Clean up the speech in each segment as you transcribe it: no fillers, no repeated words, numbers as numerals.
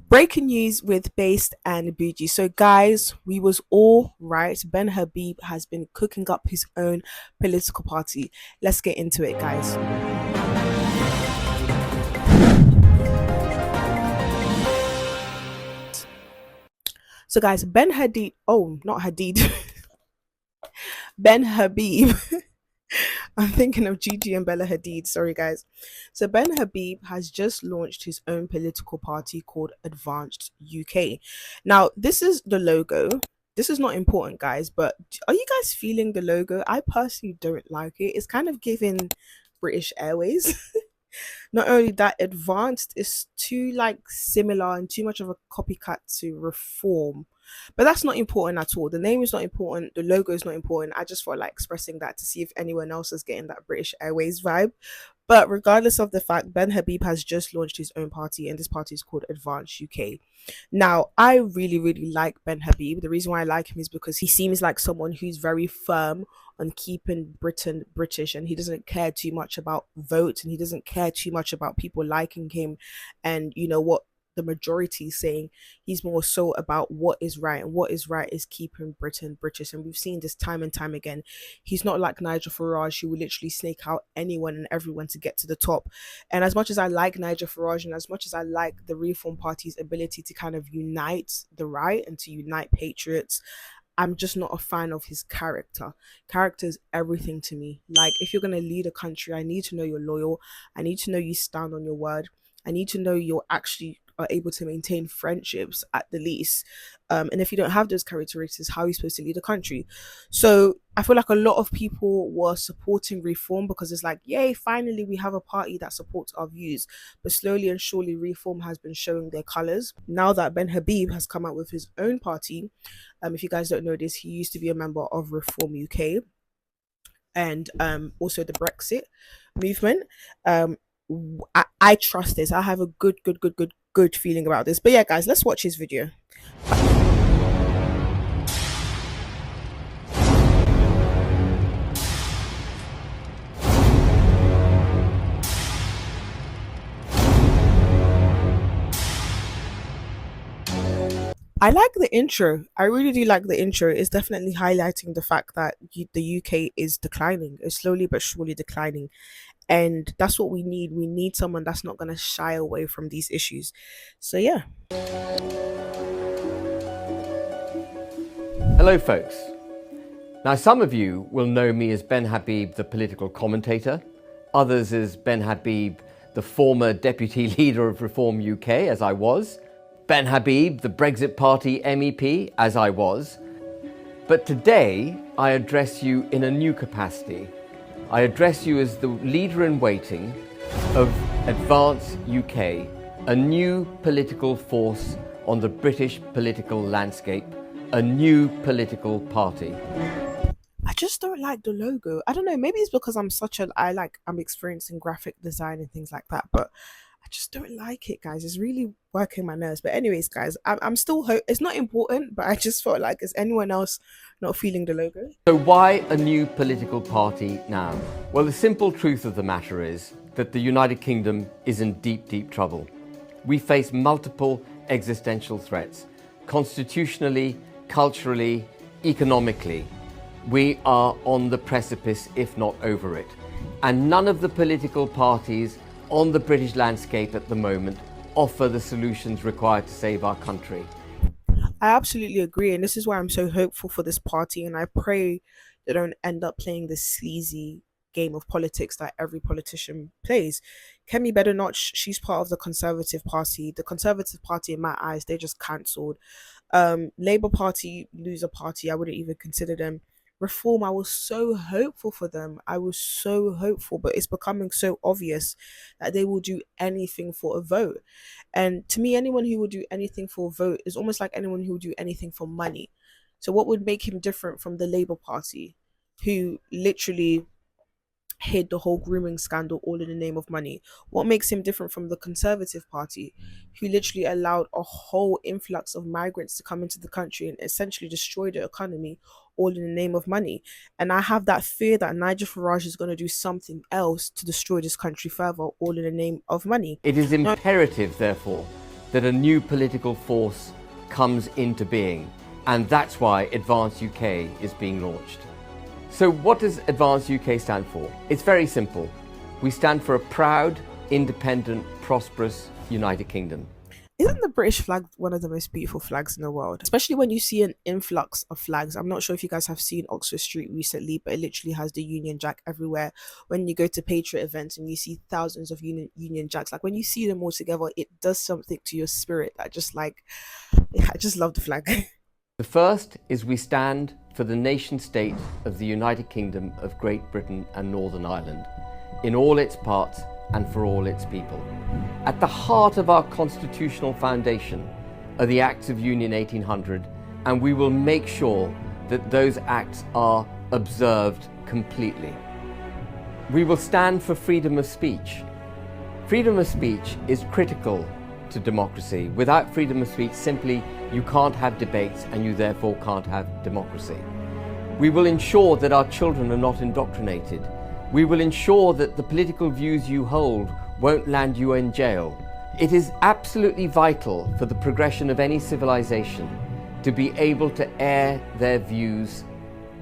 Breaking news with Based and Bougie. So, guys, we was all right. Ben Habib has been cooking up his own political party. Let's get into it, guys. So, guys, Ben Hadid. Oh, not Hadid. Ben Habib. I'm thinking of Gigi and Bella Hadid. Sorry, guys. So Ben Habib has just launched his own political party called Advanced UK. Now, this is the logo. This is not important, guys, but are you guys feeling the logo? I personally don't like it. It's kind of giving British Airways. Not only that, Advanced is too like similar and too much of a copycat to Reform. But that's not important at all. The name is not important. The logo is not important. I just felt like expressing that to see if anyone else is getting that British Airways vibe. But regardless of the fact, Ben Habib has just launched his own party, and this party is called Advance UK. Now, I really, really like Ben Habib. The reason why I like him is because he seems like someone who's very firm on keeping Britain British, and he doesn't care too much about votes, and he doesn't care too much about people liking him and what the majority is saying. He's more so about what is right, and what is right is keeping Britain British. And we've seen this time and time again. He's not like Nigel Farage, who will literally snake out anyone and everyone to get to the top. And as much as I like Nigel Farage, and as much as I like the Reform Party's ability to kind of unite the right and to unite patriots, I'm just not a fan of his character. Character is everything to me. Like, if you're going to lead a country, I need to know you're loyal. I need to know you stand on your word. I need to know you're actually are able to maintain friendships at the least. And if you don't have those characteristics, how are you supposed to lead a country? So I feel like a lot of people were supporting Reform because it's like, yay, finally we have a party that supports our views. But slowly and surely, Reform has been showing their colors. Now that Ben Habib has come out with his own party, if you guys don't know this, he used to be a member of Reform UK and also the Brexit movement. I trust this. I have a good feeling about this. But yeah, guys, let's watch his video. I like the intro. I really do like the intro. It's definitely highlighting the fact that the UK is declining. It's slowly but surely declining. And that's what we need. We need someone that's not going to shy away from these issues. So, yeah. Hello, folks. Now, some of you will know me as Ben Habib, the political commentator. Others as Ben Habib, the former deputy leader of Reform UK, as I was. Ben Habib, the Brexit Party MEP, as I was. But today, I address you in a new capacity. I address you as the leader in waiting of Advance UK, a new political force on the British political landscape, a new political party. I just don't like the logo. I don't know, maybe it's because I'm experiencing graphic design and things like that, but I just don't like it, guys. It's really working my nerves. But anyways, guys, I'm still it's not important, but I just felt like, is anyone else not feeling the logo? So why a new political party now? Well, the simple truth of the matter is that the United Kingdom is in deep trouble. We face multiple existential threats, constitutionally, culturally, economically. We are on the precipice, if not over it. And none of the political parties on the British landscape at the moment offer the solutions required to save our country. I absolutely agree, and this is why I'm so hopeful for this party, and I pray they don't end up playing this sleazy game of politics that every politician plays. Kemi Badenoch, she's part of the Conservative Party. The Conservative Party, in my eyes, they just cancelled. Labour Party, loser party, I wouldn't even consider them. Reform, I was so hopeful for them. I was so hopeful, but it's becoming so obvious that they will do anything for a vote. And to me, anyone who will do anything for a vote is almost like anyone who will do anything for money. So what would make him different from the Labour Party, who literally hid the whole grooming scandal all in the name of money? What makes him different from the Conservative Party, who literally allowed a whole influx of migrants to come into the country and essentially destroy the economy all in the name of money? And I have that fear that Nigel Farage is going to do something else to destroy this country further, all in the name of money. It is imperative, therefore, that a new political force comes into being. And that's why Advance UK is being launched. So what does Advance UK stand for? It's very simple. We stand for a proud, independent, prosperous United Kingdom. Isn't the British flag one of the most beautiful flags in the world? Especially when you see an influx of flags. I'm not sure if you guys have seen Oxford Street recently, but it literally has the Union Jack everywhere. When you go to Patriot events and you see thousands of Union Jacks, like when you see them all together, it does something to your spirit that just like, I just love the flag. The first is we stand for the nation state of the United Kingdom of Great Britain and Northern Ireland, in all its parts and for all its people. At the heart of our constitutional foundation are the Acts of Union 1800, and we will make sure that those acts are observed completely. We will stand for freedom of speech. Freedom of speech is critical to democracy. Without freedom of speech, simply you can't have debates and you therefore can't have democracy. We will ensure that our children are not indoctrinated. We will ensure that the political views you hold won't land you in jail. It is absolutely vital for the progression of any civilization to be able to air their views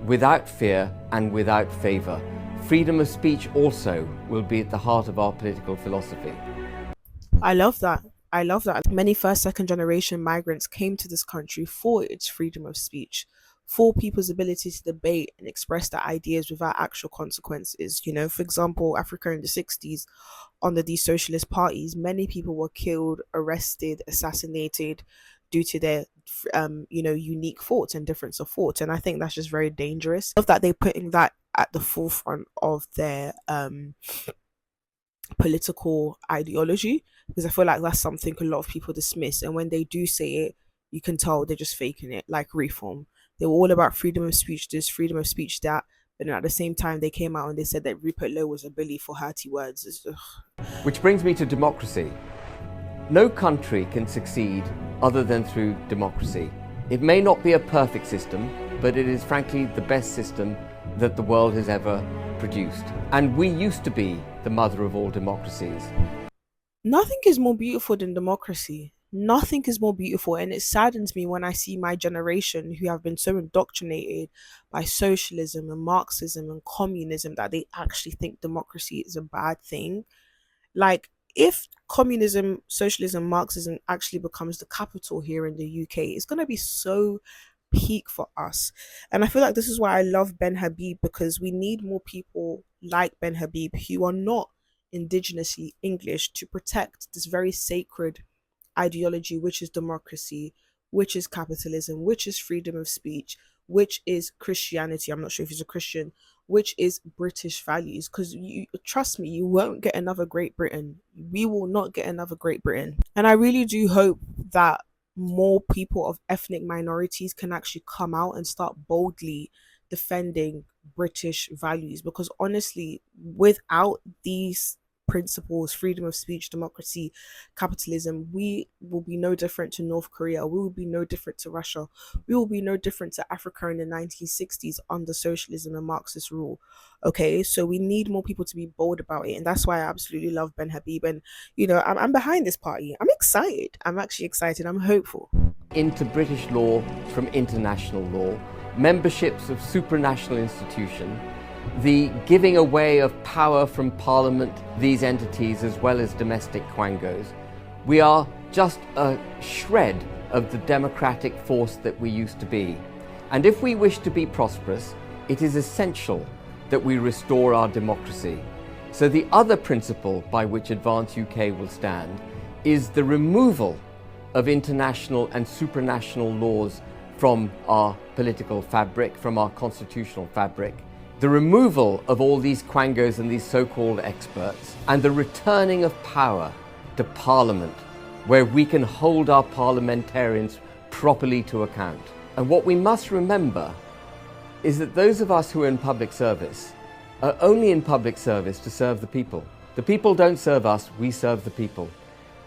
without fear and without favour. Freedom of speech also will be at the heart of our political philosophy. I love that. I love that. Many first, second generation migrants came to this country for its freedom of speech, for people's ability to debate and express their ideas without actual consequences. You know, for example, Africa in the 60s, under these socialist parties, many people were killed, arrested, assassinated due to their unique thoughts and difference of thoughts. And I think that's just very dangerous. I love that they're putting that at the forefront of their political ideology, because I feel like that's something a lot of people dismiss, and when they do say it, you can tell they're just faking it. Like reform, they were all about freedom of speech this, freedom of speech that, but at the same time they came out and they said that Rupert Lowe was a bully for hurty words. Which brings me to democracy. No country can succeed other than through democracy. It may not be a perfect system, but it is frankly the best system that the world has ever produced. And we used to be the mother of all democracies. Nothing is more beautiful than democracy. Nothing is more beautiful, and it saddens me when I see my generation who have been so indoctrinated by socialism and Marxism and communism that they actually think democracy is a bad thing. Like, if communism, socialism, Marxism actually becomes the capital here in the UK, it's going to be so peak for us. And I feel like this is why I love Ben Habib, because we need more people like Ben Habib who are not indigenously English to protect this very sacred ideology, which is democracy, which is capitalism, which is freedom of speech, which is Christianity. I'm not sure if he's a Christian, which is British values. Because you trust me, you won't get another Great Britain. We will not get another Great Britain. And I really do hope that more people of ethnic minorities can actually come out and start boldly defending British values, because honestly, without these principles, freedom of speech, democracy, capitalism, we will be no different to North Korea. We will be no different to Russia. We will be no different to Africa in the 1960s under socialism and Marxist rule. Okay, so we need more people to be bold about it, and that's why I absolutely love Ben Habib. And I'm behind this party. I'm excited. I'm actually excited. I'm hopeful. Into British law from international law, memberships of supranational institutions, the giving away of power from Parliament, these entities, as well as domestic quangos. We are just a shred of the democratic force that we used to be. And if we wish to be prosperous, it is essential that we restore our democracy. So the other principle by which Advance UK will stand is the removal of international and supranational laws from our political fabric, from our constitutional fabric, the removal of all these quangos and these so-called experts, and the returning of power to Parliament, where we can hold our parliamentarians properly to account. And what we must remember is that those of us who are in public service are only in public service to serve the people. The people don't serve us, we serve the people.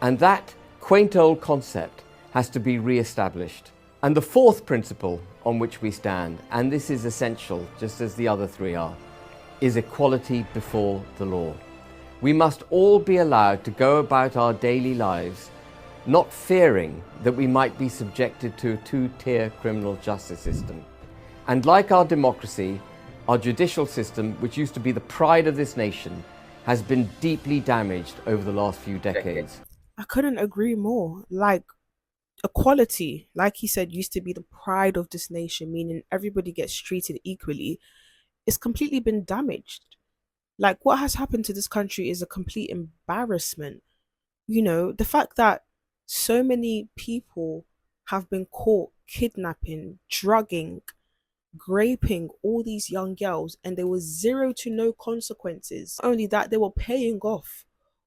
And that quaint old concept has to be re-established. And the fourth principle on which we stand, and this is essential just as the other three are, is equality before the law. We must all be allowed to go about our daily lives not fearing that we might be subjected to a two-tier criminal justice system. And like our democracy, our judicial system, which used to be the pride of this nation, has been deeply damaged over the last few decades. I couldn't agree more. Like, equality, like he said, used to be the pride of this nation, meaning everybody gets treated equally. It's completely been damaged. Like, what has happened to this country is a complete embarrassment. You know, the fact that so many people have been caught kidnapping, drugging, raping all these young girls, and there was zero to no consequences. Not only that, they were paying off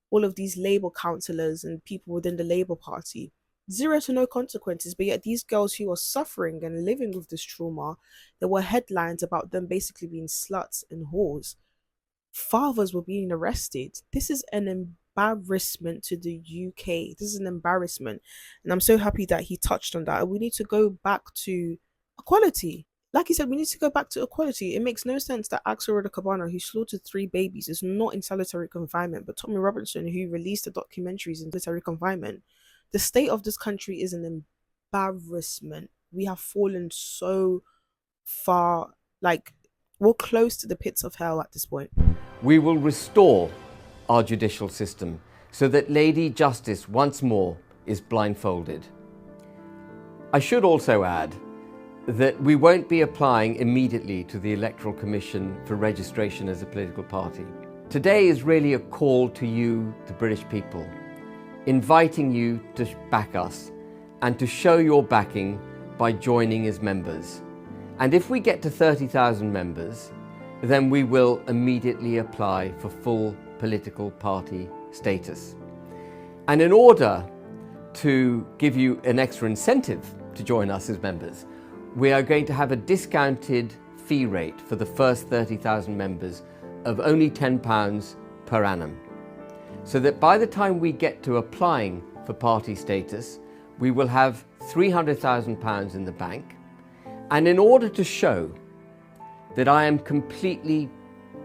all of these Labour councillors and people within the Labour Party. Zero to no consequences, but yet these girls who are suffering and living with this trauma, there were headlines about them basically being sluts and whores. Fathers were being arrested. This is an embarrassment to the UK. This is an embarrassment. And I'm so happy that he touched on that. We need to go back to equality. Like he said, we need to go back to equality. It makes no sense that Axel Cabana, who slaughtered 3 babies, is not in solitary confinement, but Tommy Robinson, who released the documentaries in solitary confinement. The state of this country is an embarrassment. We have fallen so far, like, we're close to the pits of hell at this point. We will restore our judicial system so that Lady Justice once more is blindfolded. I should also add that we won't be applying immediately to the Electoral Commission for registration as a political party. Today is really a call to you, the British people, inviting you to back us and to show your backing by joining as members. And if we get to 30,000 members, then we will immediately apply for full political party status. And in order to give you an extra incentive to join us as members, we are going to have a discounted fee rate for the first 30,000 members of only £10 per annum. So that by the time we get to applying for party status, we will have £300,000 in the bank. And in order to show that I am completely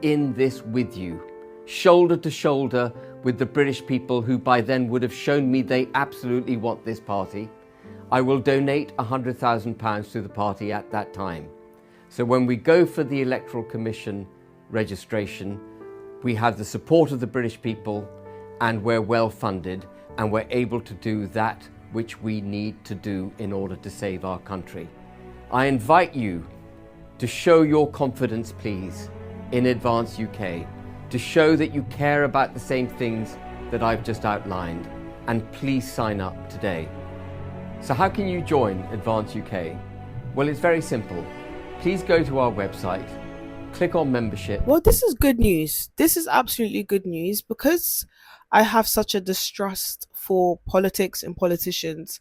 in this with you, shoulder to shoulder with the British people who by then would have shown me they absolutely want this party, I will donate £100,000 to the party at that time. So when we go for the Electoral Commission registration, we have the support of the British people and we're well funded and we're able to do that which we need to do in order to save our country. I invite you to show your confidence, please, in Advance UK, to show that you care about the same things that I've just outlined, and please sign up today. So how can you join Advance UK? Well, it's very simple. Please go to our website, click on membership. Well, this is good news. This is absolutely good news because I have such a distrust for politics and politicians.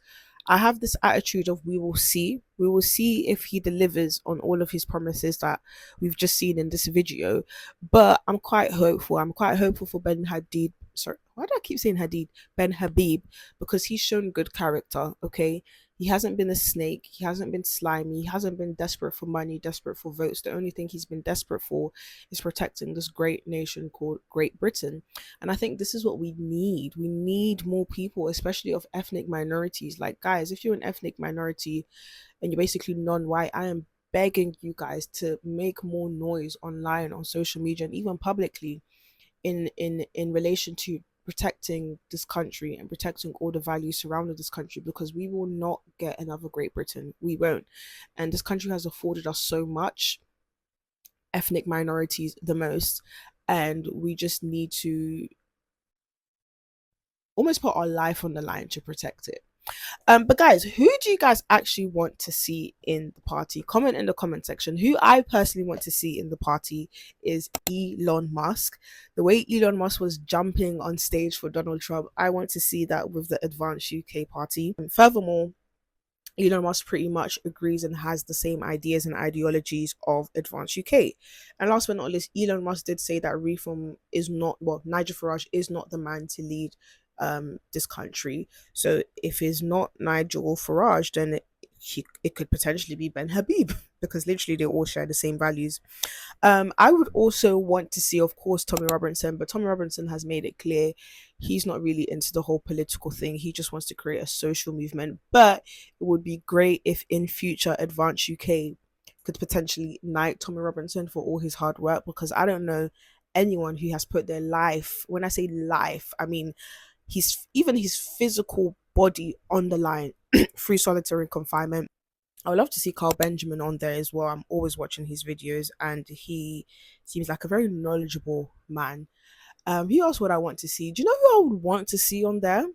I have this attitude of we will see. We will see if he delivers on all of his promises that we've just seen in this video. But I'm quite hopeful. I'm quite hopeful for Ben Hadid. Sorry, why do I keep saying Hadid? Ben Habib, because he's shown good character, okay? He hasn't been a snake. He hasn't been slimy. He hasn't been desperate for money, desperate for votes. The only thing he's been desperate for is protecting this great nation called Great Britain. And I think this is what we need. We need more people, especially of ethnic minorities. Like, guys, if you're an ethnic minority and you're basically non-white, I am begging you guys to make more noise online, on social media, and even publicly in relation to protecting this country and protecting all the values surrounding this country, because we will not get another Great Britain. We won't. And this country has afforded us so much, ethnic minorities the most, and we just need to almost put our life on the line to protect it. But guys, who do you guys actually want to see in the party? Comment in the comment section. Who I personally want to see in the party is Elon Musk. The way Elon Musk was jumping on stage for Donald Trump, I want to see that with the Advanced UK party. And furthermore, Elon Musk pretty much agrees and has the same ideas and ideologies of Advance UK. And last but not least, Elon Musk did say that Reform is not, well, Nigel Farage is not the man to lead this country. So if it's not Nigel Farage, then it could potentially be Ben Habib because literally they all share the same values. I would also want to see, of course, Tommy Robinson, but Tommy Robinson has made it clear he's not really into the whole political thing. He just wants to create a social movement. But it would be great if in future Advance UK could potentially knight Tommy Robinson for all his hard work, because I don't know anyone who has put their life, when I say life, I mean his physical body on the line through solitary confinement. I would love to see Carl Benjamin on there as well. I'm always watching his videos and he seems like a very knowledgeable man. Who else would I want to see? Do you know who I would want to see on there?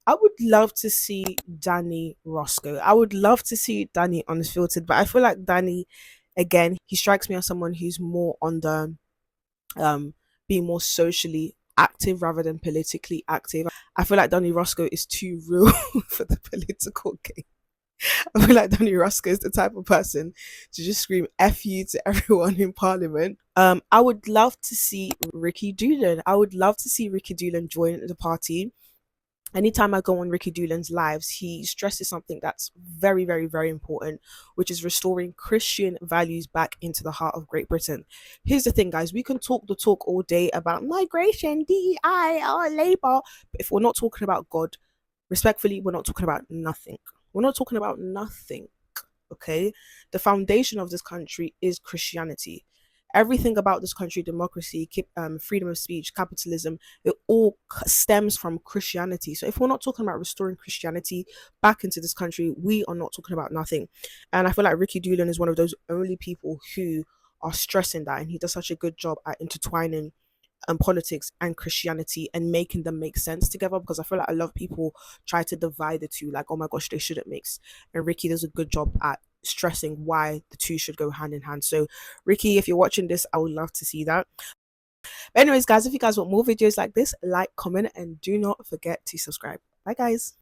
I would love to see Danny Roscoe. I would love to see Danny Unfiltered, but I feel like Danny, again, he strikes me as someone who's more on the um being more socially active rather than politically active. I feel like Danny Roscoe is too real for the political game. I feel like Danny Roscoe is the type of person to just scream F you to everyone in Parliament. I would love to see Ricky Doolan. I would love to see Ricky Doolan join the party. Anytime I go on Ricky Doolan's lives, he stresses something that's very, very, very important, which is restoring Christian values back into the heart of Great Britain. Here's the thing, guys, we can talk the talk all day about migration, DEI, or Labour, but if we're not talking about God, respectfully, we're not talking about nothing. We're not talking about nothing. Okay, the foundation of this country is Christianity. Everything about this country, democracy, freedom of speech, capitalism, it all stems from Christianity. So if we're not talking about restoring Christianity back into this country, we are not talking about nothing. And I feel like Ricky Doolan is one of those only people who are stressing that, and he does such a good job at intertwining politics and Christianity and making them make sense together, because I feel like a lot of people try to divide the two, like, oh my gosh, they shouldn't mix. And Ricky does a good job at stressing why the two should go hand in hand. So, Ricky, if you're watching this, I would love to see that. But anyways, guys, if you guys want more videos like this, like, comment, and do not forget to subscribe. Bye, guys.